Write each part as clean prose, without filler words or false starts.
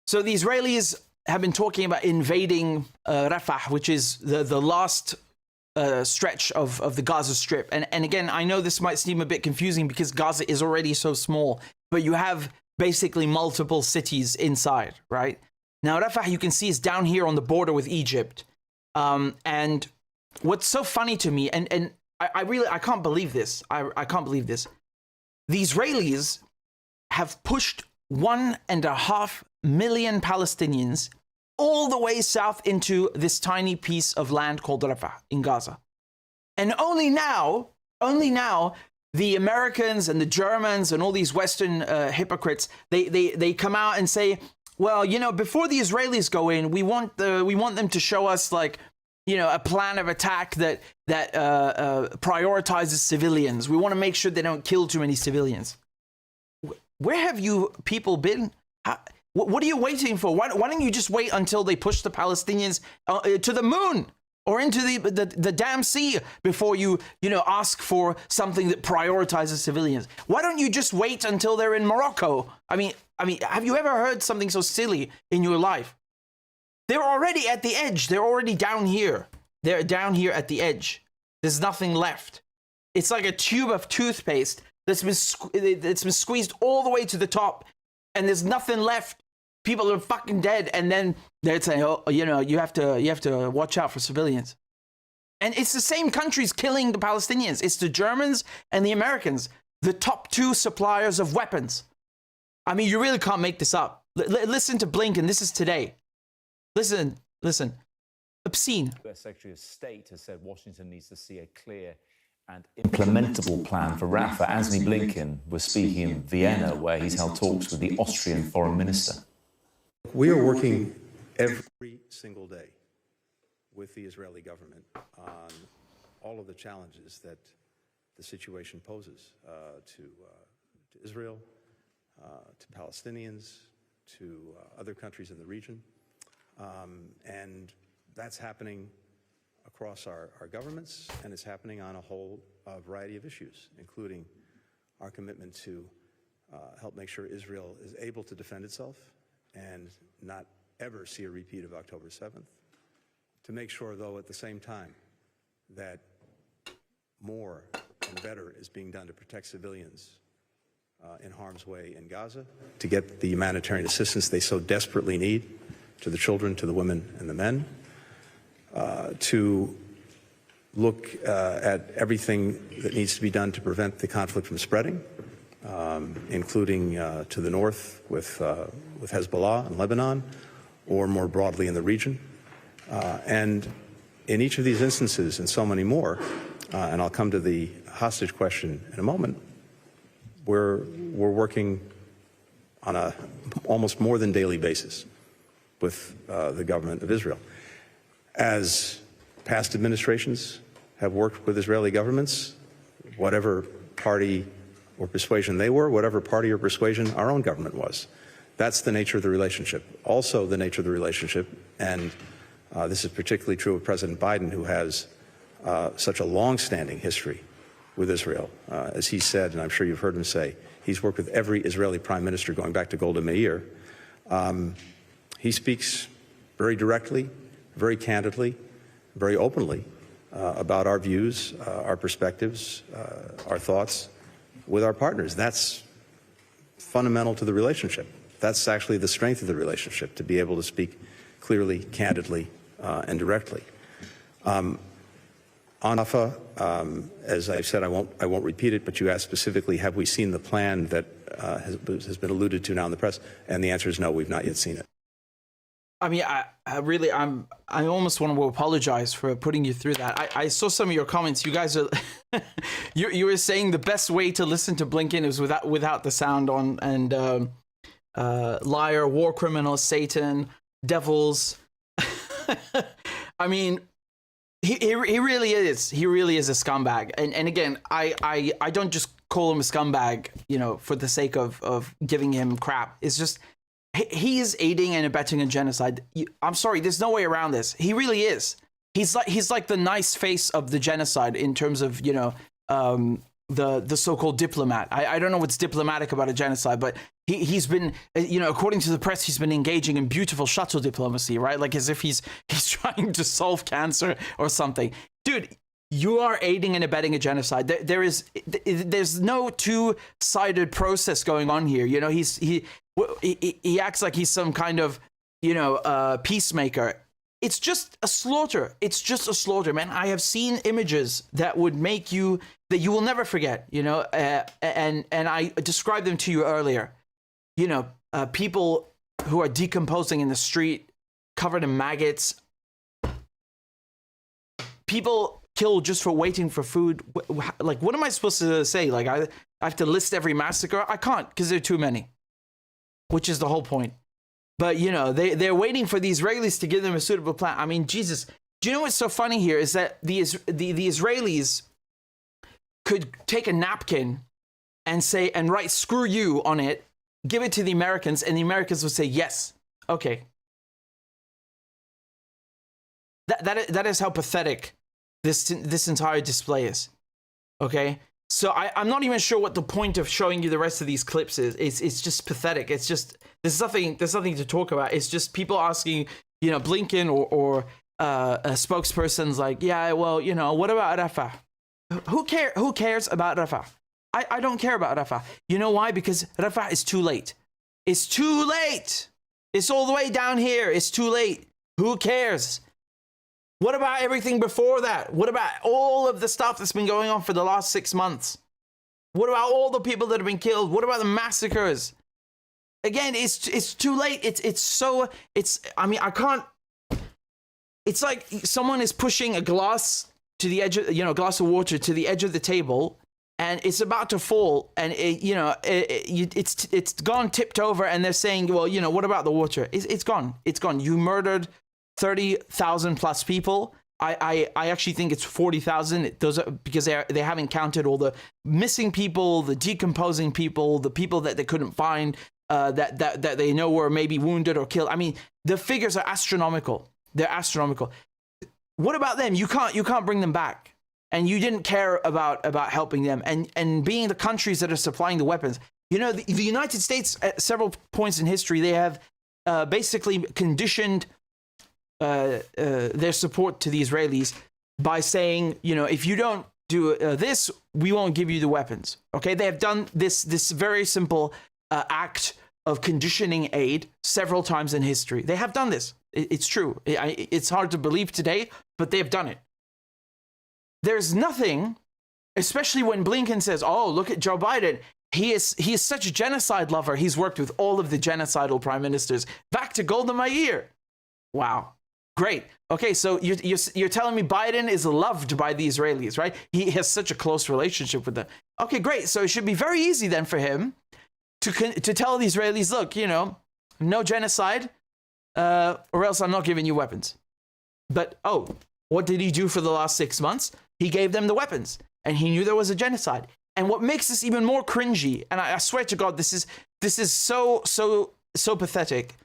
So the Israelis have been talking about invading Rafah, which is the last stretch of the Gaza Strip. And again, I know this might seem a bit confusing because Gaza is already so small, but you have basically multiple cities inside, right? Now, Rafah, you can see, is down here on the border with Egypt. And what's so funny to me, and I can't believe this. I can't believe this. The Israelis have pushed 1.5 million Palestinians all the way south into this tiny piece of land called Rafah in Gaza. And only now, the Americans and the Germans and all these Western hypocrites, they come out and say, well, you know, before the Israelis go in, we want them to show us, like, you know, a plan of attack that prioritizes civilians. We want to make sure they don't kill too many civilians. Where have you people been? What are you waiting for? Why don't you just wait until they push the Palestinians to the moon or into the damn sea before you ask for something that prioritizes civilians? Why don't you just wait until they're in Morocco? I mean, have you ever heard something so silly in your life? They're already at the edge. They're already down here. They're down here at the edge. There's nothing left. It's like a tube of toothpaste that's been squeezed all the way to the top, and there's nothing left. People are fucking dead, and then they're saying, "Oh, you know, you have to watch out for civilians." And it's the same countries killing the Palestinians. It's the Germans and the Americans, the top two suppliers of weapons. I mean, you really can't make this up. Listen to Blinken. This is today. Listen. Obscene. The US Secretary of State has said Washington needs to see a clear and implementable plan for Rafah. Antony Blinken was speaking in Vienna, where he's held talks with the Austrian foreign minister. We are working every single day with the Israeli government on all of the challenges that the situation poses to Israel, to Palestinians, to other countries in the region. And that's happening across our governments, and it's happening on a whole variety of issues, including our commitment to help make sure Israel is able to defend itself and not ever see a repeat of October 7th, to make sure, though, at the same time, that more and better is being done to protect civilians in harm's way in Gaza, to get the humanitarian assistance they so desperately need to the children, to the women and the men, to look at everything that needs to be done to prevent the conflict from spreading, including to the north with Hezbollah and Lebanon, or more broadly in the region. And in each of these instances and so many more, and I'll come to the hostage question in a moment, we're working on a almost more than daily basis with the government of Israel. As past administrations have worked with Israeli governments, whatever party or persuasion they were, whatever party or persuasion our own government was. That's the nature of the relationship. Also the nature of the relationship, and this is particularly true of President Biden, who has such a long-standing history with Israel. As he said, and I'm sure you've heard him say, he's worked with every Israeli prime minister going back to Golda Meir. He speaks very directly, very candidly, very openly about our views, our perspectives, our thoughts with our partners. That's fundamental to the relationship. That's actually the strength of the relationship, to be able to speak clearly, candidly, and directly. On Rafah, as I said, I won't repeat it, but you asked specifically, have we seen the plan that has been alluded to now in the press? And the answer is no, we've not yet seen it. I mean, I almost want to apologize for putting you through that. I saw some of your comments. You guys are, you were saying the best way to listen to Blinken is without the sound on, and liar, war criminal, Satan, devils. I mean, he really is. He really is a scumbag. And again, I don't just call him a scumbag, you know, for the sake of giving him crap. It's just, he is aiding and abetting a genocide. I'm sorry, there's no way around this. He really is. He's like the nice face of the genocide in terms of, you know, the so-called diplomat. I don't know what's diplomatic about a genocide, but He's been, according to the press, he's been engaging in beautiful shuttle diplomacy, right? Like as if he's trying to solve cancer or something. Dude, you are aiding and abetting a genocide. There's no two-sided process going on here. He acts like he's some kind of, peacemaker. It's just a slaughter. It's just a slaughter, man. I have seen images that would make you, that you will never forget, and I described them to you earlier. People who are decomposing in the street, covered in maggots. People killed just for waiting for food. Like, what am I supposed to say? Like, I have to list every massacre? I can't, because there are too many, which is the whole point. But, they're waiting for the Israelis to give them a suitable plan. I mean, Jesus, do you know what's so funny here is that the Israelis could take a napkin and say, and write "screw you" on it, give it to the Americans, and the Americans would say, yes, okay. That is how pathetic this entire display is, okay? So I'm not even sure what the point of showing you the rest of these clips is. It's just pathetic. It's just, there's nothing to talk about. It's just people asking, Blinken or spokespersons like, yeah, well, what about Rafah? Who cares about Rafah? I don't care about Rafah. You know why? Because Rafah is too late. It's too late. It's all the way down here. It's too late. Who cares? What about everything before that? What about all of the stuff that's been going on for the last 6 months? What about all the people that have been killed? What about the massacres? Again, it's too late. I can't. It's like someone is pushing a glass to the edge of, a glass of water to the edge of the table, and it's about to fall, and it's gone, tipped over, and they're saying, well, what about the water? It's gone. It's gone. You murdered 30,000 plus people. I actually think it's 40,000. Those are because they haven't counted all the missing people, the decomposing people, the people that they couldn't find, that they know were maybe wounded or killed. I mean, the figures are astronomical. They're astronomical. What about them? You can't bring them back, and you didn't care about helping them and being the countries that are supplying the weapons. The United States at several points in history, they have basically conditioned their support to the Israelis by saying, if you don't do this, we won't give you the weapons. Okay, they have done this very simple act of conditioning aid several times in history. They have done this. It's true. It's hard to believe today, but they have done it. There's nothing, especially when Blinken says, "Oh, look at Joe Biden. He is such a genocide lover. He's worked with all of the genocidal prime ministers. Back to Golda Meir." Wow. Great. Okay, so you're telling me Biden is loved by the Israelis, right? He has such a close relationship with them. Okay, great. So it should be very easy then for him to tell the Israelis, look, no genocide, or else I'm not giving you weapons. But what did he do for the last 6 months? He gave them the weapons, and he knew there was a genocide. And what makes this even more cringy, and I swear to God, this is so pathetic.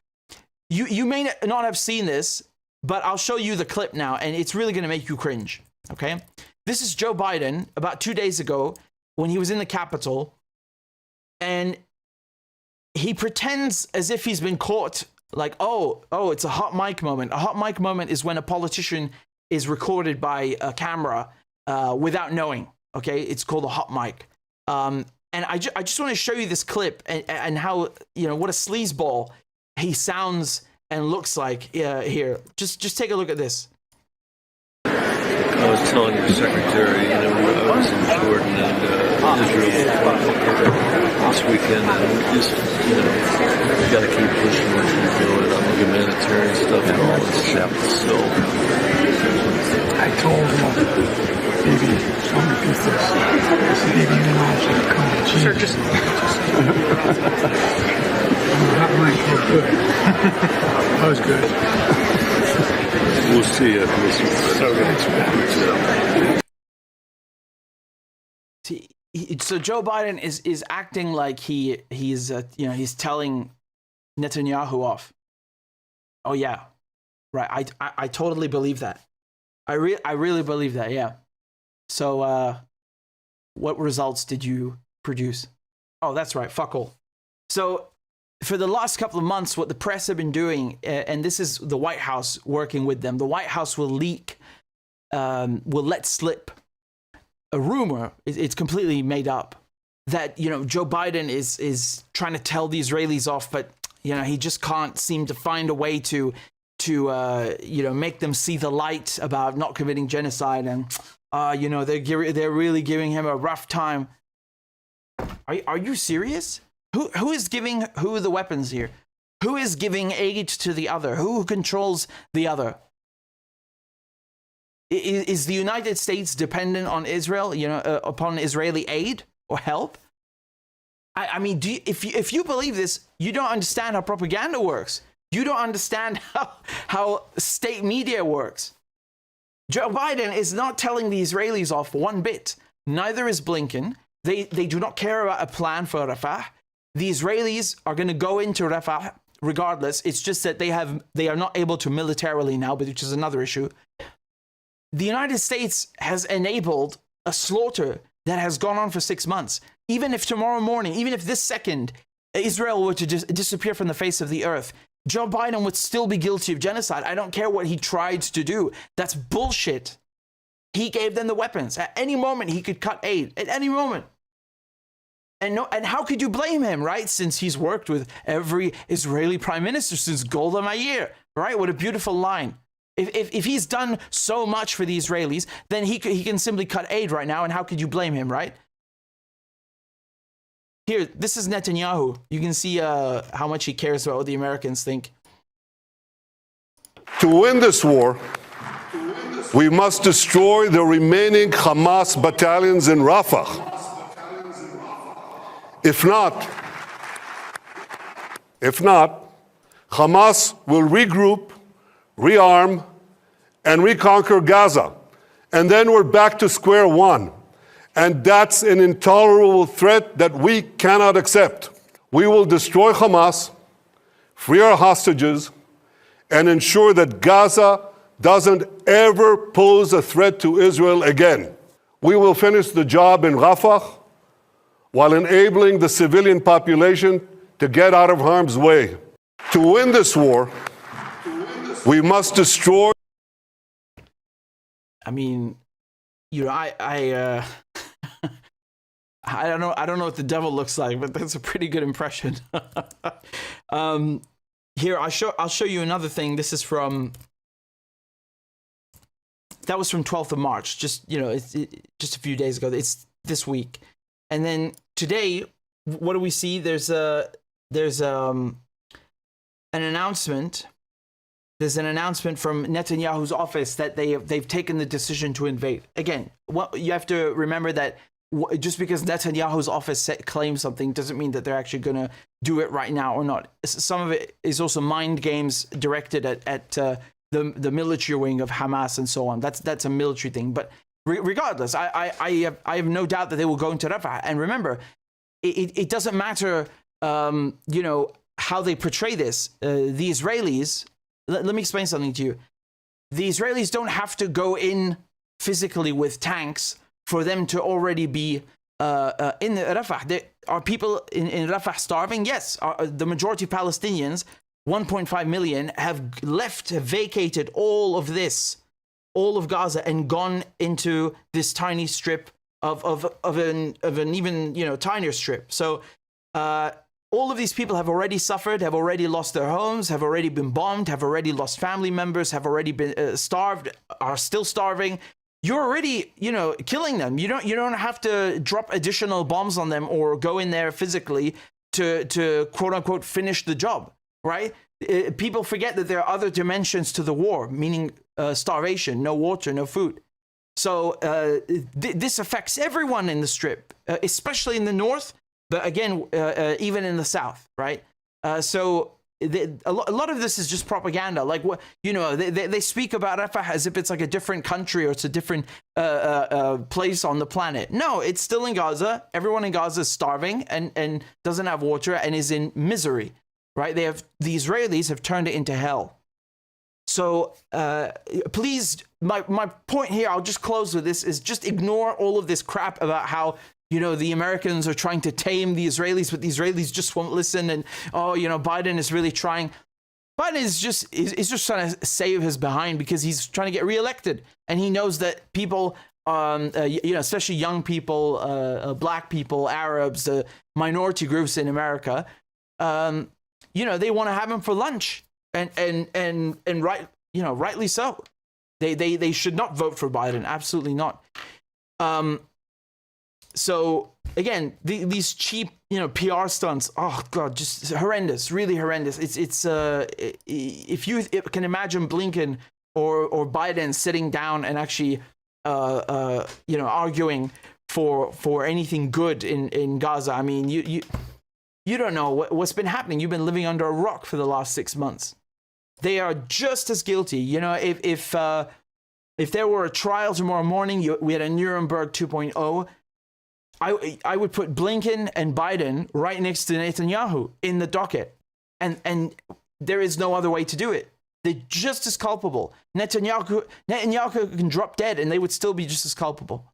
You may not have seen this, but I'll show you the clip now, and it's really going to make you cringe, okay? This is Joe Biden about 2 days ago when he was in the Capitol, and he pretends as if he's been caught, like, oh, it's a hot mic moment. A hot mic moment is when a politician is recorded by a camera without knowing, okay? It's called a hot mic. And I just want to show you this clip and how, what a sleazeball he sounds and looks like here. Just take a look at this. I was telling your secretary, I was in Jordan and Israel this weekend, and just, we got to keep pushing what we're doing on the humanitarian stuff and all this stuff. So I told him, baby, don't repeat this. I said, baby, you know I should come to Jesus. Sure, just hot mic was good. That was good. we'll see you. So good. So Joe Biden is acting like he's telling Netanyahu off. Oh yeah, right. I totally believe that. I really believe that. Yeah. So what results did you produce? Oh, that's right. Fuck all. So for the last couple of months, what the press have been doing, and this is the White House working with them, the White House will let slip a rumor, it's completely made up, that, Joe Biden is trying to tell the Israelis off, but, he just can't seem to find a way to make them see the light about not committing genocide. And, they're really giving him a rough time. Are you serious? Who is giving who the weapons here? Who is giving aid to the other? Who controls the other? Is the United States dependent on Israel, upon Israeli aid or help? I mean, if you believe this, you don't understand how propaganda works. You don't understand how state media works. Joe Biden is not telling the Israelis off one bit. Neither is Blinken. They do not care about a plan for Rafah. The Israelis are going to go into Rafah regardless. It's just that they are not able to militarily now, which is another issue. The United States has enabled a slaughter that has gone on for 6 months. Even if tomorrow morning, even if this second, Israel were to just disappear from the face of the earth, Joe Biden would still be guilty of genocide. I don't care what he tried to do. That's bullshit. He gave them the weapons. At any moment, he could cut aid. At any moment. And how could you blame him, right? Since he's worked with every Israeli prime minister since Golda Meir, right? What a beautiful line. If he's done so much for the Israelis, then he can simply cut aid right now, and how could you blame him, right? Here, this is Netanyahu. You can see how much he cares about what the Americans think. To win this war, we must destroy the remaining Hamas battalions in Rafah. If not, Hamas will regroup, rearm, and reconquer Gaza. And then we're back to square one. And that's an intolerable threat that we cannot accept. We will destroy Hamas, free our hostages, and ensure that Gaza doesn't ever pose a threat to Israel again. We will finish the job in Rafah while enabling the civilian population to get out of harm's way. To win this war, we must destroy. I mean, I don't know what the devil looks like, but that's a pretty good impression. Here, I'll show you another thing. This is that was from 12th of March, just a few days ago. It's this week. And then today, what do we see? There's an announcement. There's an announcement from Netanyahu's office that they've taken the decision to invade. Again, you have to remember that just because Netanyahu's office claims something doesn't mean that they're actually going to do it right now or not. Some of it is also mind games directed at the military wing of Hamas and so on. That's a military thing. But regardless, I have no doubt that they will go into Rafah. And remember, it doesn't matter, how they portray this. The Israelis, let me explain something to you. The Israelis don't have to go in physically with tanks for them to already be in Rafah. There are people in Rafah starving? Yes. The majority of Palestinians, 1.5 million, have vacated all of Gaza and gone into this tiny strip of an even tinier strip. So all of these people have already suffered, have already lost their homes, have already been bombed, have already lost family members, have already been starved, are still starving. You're already, killing them. You don't have to drop additional bombs on them or go in there physically to quote unquote finish the job, right? People forget that there are other dimensions to the war, meaning starvation, no water, no food. So this affects everyone in the strip, especially in the north, but again, even in the south, right? So a lot of this is just propaganda. Like, they speak about Rafah as if it's like a different country or it's a different place on the planet. No, it's still in Gaza. Everyone in Gaza is starving and doesn't have water and is in misery, right? The Israelis have turned it into hell. So please, my point here, I'll just close with this, is just ignore all of this crap about how the Americans are trying to tame the Israelis, but the Israelis just won't listen. And, Biden is really trying. Biden is just trying to save his behind because he's trying to get reelected. And he knows that people, especially young people, black people, Arabs, the minority groups in America, they want to have him for lunch. And rightly so. They should not vote for Biden. Absolutely not. So again, these cheap, PR stunts. Oh God, just horrendous, really horrendous. It's if you can imagine Blinken or Biden sitting down and actually, arguing for anything good in Gaza. I mean, you don't know what's been happening. You've been living under a rock for the last 6 months. They are just as guilty. If there were a trial tomorrow morning, we had a Nuremberg 2.0. I would put Blinken and Biden right next to Netanyahu in the docket. And there is no other way to do it. They're just as culpable. Netanyahu can drop dead and they would still be just as culpable.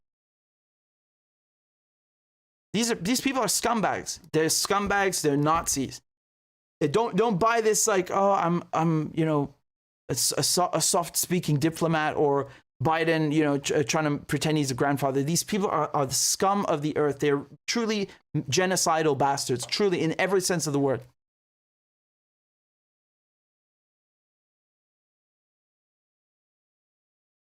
These people are scumbags. They're scumbags, they're Nazis. Don't buy this like, oh, I'm a soft speaking diplomat, or Biden, trying to pretend he's a grandfather. These people are the scum of the earth. They're truly genocidal bastards, truly in every sense of the word.